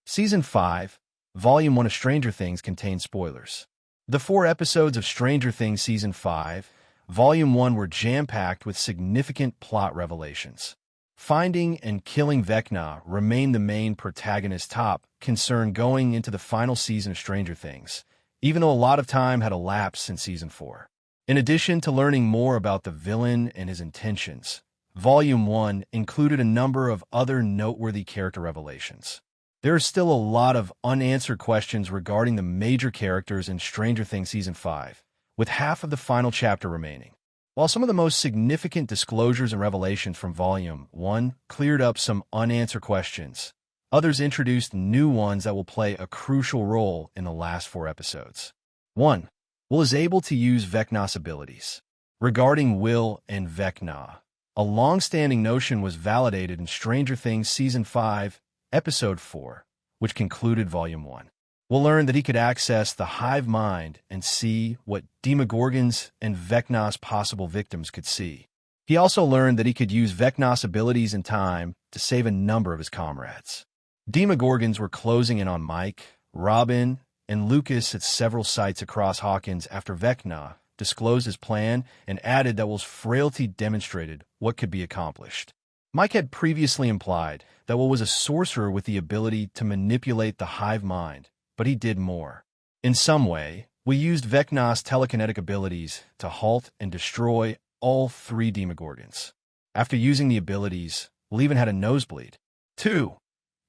Season 5, Volume 1 of Stranger Things contains spoilers. The 4 episodes of Stranger Things Season 5, Volume 1 were jam-packed with significant plot revelations. Finding and killing Vecna remained the main protagonist's top concern going into the final season of Stranger Things, even though a lot of time had elapsed since Season 4. In addition to learning more about the villain and his intentions, Volume 1 included a number of other noteworthy character revelations. There are still a lot of unanswered questions regarding the major characters in Stranger Things Season 5, with half of the final chapter remaining. While some of the most significant disclosures and revelations from Volume 1 cleared up some unanswered questions, others introduced new ones that will play a crucial role in the last 4 episodes. 1. Will is able to use Vecna's abilities. Regarding Will and Vecna, a long-standing notion was validated in Stranger Things Season 5, Episode 4, which concluded Volume 1. We'll learn that he could access the hive mind and see what Demogorgons and Vecna's possible victims could see. He also learned that he could use Vecna's abilities in time to save a number of his comrades. Demogorgons were closing in on Mike, Robin, and Lucas at several sites across Hawkins after Vecna disclosed his plan and added that Will's frailty demonstrated what could be accomplished. Mike had previously implied that Will was a sorcerer with the ability to manipulate the hive mind, but he did more. In some way, we used Vecna's telekinetic abilities to halt and destroy all 3 Demogorgons. After using the abilities, Will even had a nosebleed. 2.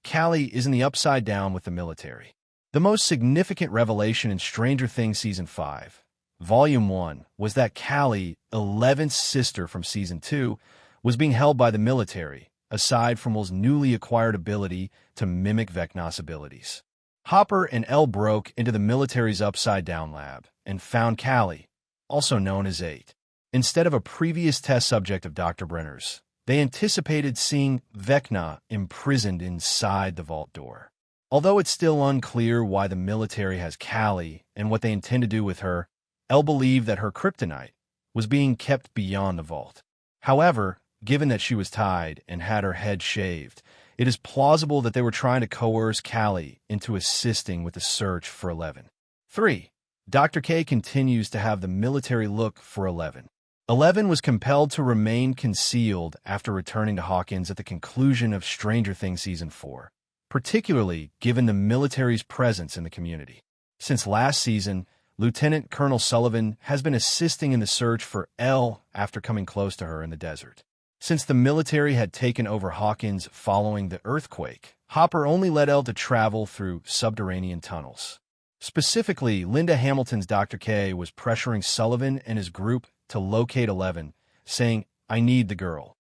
Callie is in the Upside Down with the military. The most significant revelation in Stranger Things Season 5, Volume 1, was that Callie, 11th sister from Season 2, was being held by the military, aside from Will's newly acquired ability to mimic Vecna's abilities. Hopper and Elle broke into the military's upside-down lab and found Callie, also known as 8. Instead of a previous test subject of Dr. Brenner's, they anticipated seeing Vecna imprisoned inside the vault door. Although it's still unclear why the military has Callie and what they intend to do with her, Elle believed that her kryptonite was being kept beyond the vault. However, given that she was tied and had her head shaved, it is plausible that they were trying to coerce Callie into assisting with the search for 11. 3. Dr. K continues to have the military look for 11. 11 was compelled to remain concealed after returning to Hawkins at the conclusion of Stranger Things Season 4, particularly given the military's presence in the community. Since last season, Lieutenant Colonel Sullivan has been assisting in the search for Elle after coming close to her in the desert. Since the military had taken over Hawkins following the earthquake, Hopper only let Elle to travel through subterranean tunnels. Specifically, Linda Hamilton's Dr. K was pressuring Sullivan and his group to locate 11, saying, "I need the girl."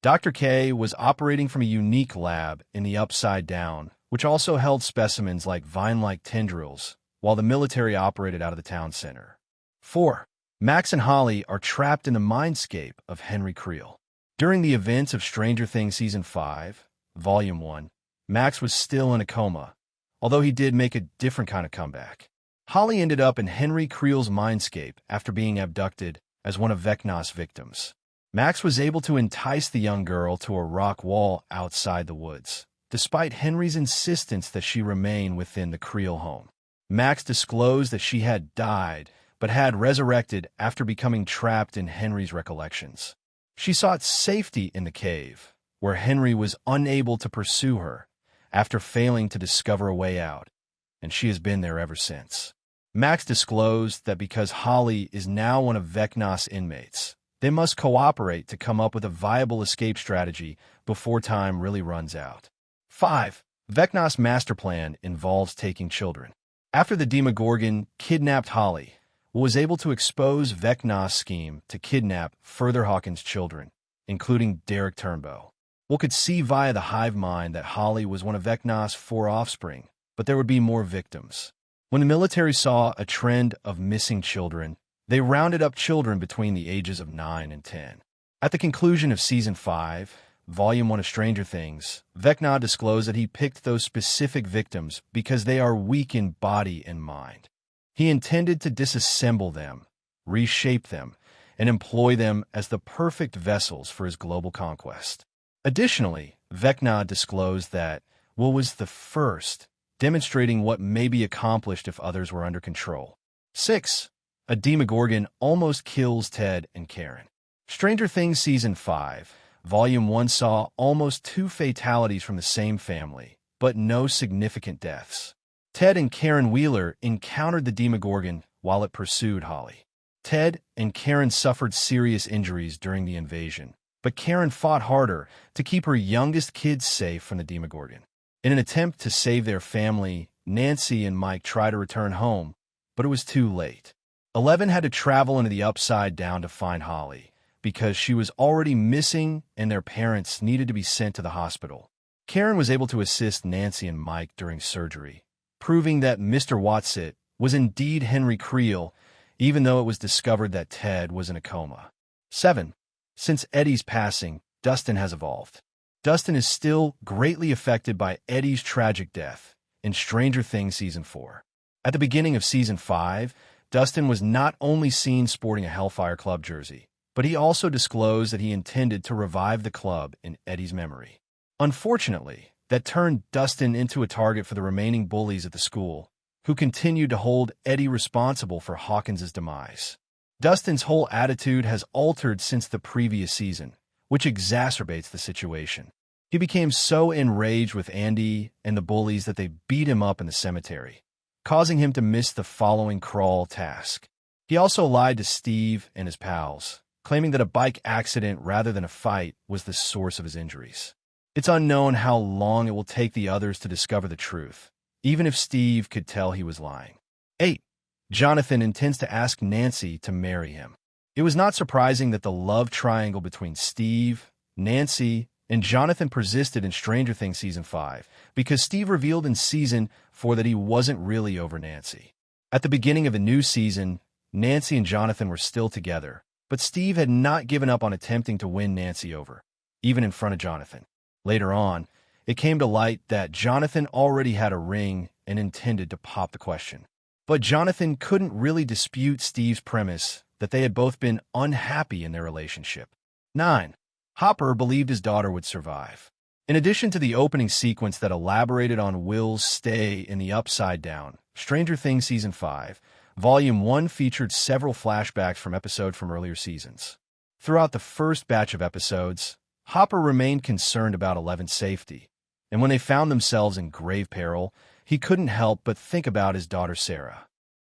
Dr. K was operating from a unique lab in the Upside Down, which also held specimens like vine-like tendrils, while the military operated out of the town center. 4. Max and Holly are trapped in the mindscape of Henry Creel. During the events of Stranger Things Season 5, Volume 1, Max was still in a coma, although he did make a different kind of comeback. Holly ended up in Henry Creel's mindscape after being abducted as one of Vecna's victims. Max was able to entice the young girl to a rock wall outside the woods, despite Henry's insistence that she remain within the Creel home. Max disclosed that she had died, but had resurrected after becoming trapped in Henry's recollections. She sought safety in the cave, where Henry was unable to pursue her after failing to discover a way out, and she has been there ever since. Max disclosed that because Holly is now one of Vecna's inmates, they must cooperate to come up with a viable escape strategy before time really runs out. 5. Vecna's master plan involves taking children. After the Demogorgon kidnapped Holly, was able to expose Vecna's scheme to kidnap further Hawkins' children, including Derek Turnbow. Will could see via the hive mind that Holly was one of Vecna's 4 offspring, but there would be more victims. When the military saw a trend of missing children, they rounded up children between the ages of 9 and 10. At the conclusion of Season 5, Volume 1 of Stranger Things, Vecna disclosed that he picked those specific victims because they are weak in body and mind. He intended to disassemble them, reshape them, and employ them as the perfect vessels for his global conquest. Additionally, Vecna disclosed that Will was the first demonstrating what may be accomplished if others were under control. 6. A Demogorgon almost kills Ted and Karen. Stranger Things Season 5, Volume 1 saw almost 2 fatalities from the same family, but no significant deaths. Ted and Karen Wheeler encountered the Demogorgon while it pursued Holly. Ted and Karen suffered serious injuries during the invasion, but Karen fought harder to keep her youngest kids safe from the Demogorgon. In an attempt to save their family, Nancy and Mike tried to return home, but it was too late. 11 had to travel into the Upside Down to find Holly, because she was already missing and their parents needed to be sent to the hospital. Karen was able to assist Nancy and Mike during surgery, proving that Mr. Watsit was indeed Henry Creel, even though it was discovered that Ted was in a coma. 7. Since Eddie's passing, Dustin has evolved. Dustin is still greatly affected by Eddie's tragic death in Stranger Things Season 4. At the beginning of Season 5, Dustin was not only seen sporting a Hellfire Club jersey, but he also disclosed that he intended to revive the club in Eddie's memory. Unfortunately, that turned Dustin into a target for the remaining bullies at the school, who continued to hold Eddie responsible for Hawkins' demise. Dustin's whole attitude has altered since the previous season, which exacerbates the situation. He became so enraged with Andy and the bullies that they beat him up in the cemetery, causing him to miss the following crawl task. He also lied to Steve and his pals, claiming that a bike accident rather than a fight was the source of his injuries. It's unknown how long it will take the others to discover the truth, even if Steve could tell he was lying. 8. Jonathan intends to ask Nancy to marry him. It was not surprising that the love triangle between Steve, Nancy, and Jonathan persisted in Stranger Things Season 5, because Steve revealed in Season 4 that he wasn't really over Nancy. At the beginning of the new season, Nancy and Jonathan were still together, but Steve had not given up on attempting to win Nancy over, even in front of Jonathan. Later on, it came to light that Jonathan already had a ring and intended to pop the question. But Jonathan couldn't really dispute Steve's premise that they had both been unhappy in their relationship. 9. Hopper believed his daughter would survive. In addition to the opening sequence that elaborated on Will's stay in the Upside Down, Stranger Things Season 5, Volume 1 featured several flashbacks from episodes from earlier seasons. Throughout the first batch of episodes, Hopper remained concerned about Eleven's safety, and when they found themselves in grave peril, he couldn't help but think about his daughter Sarah.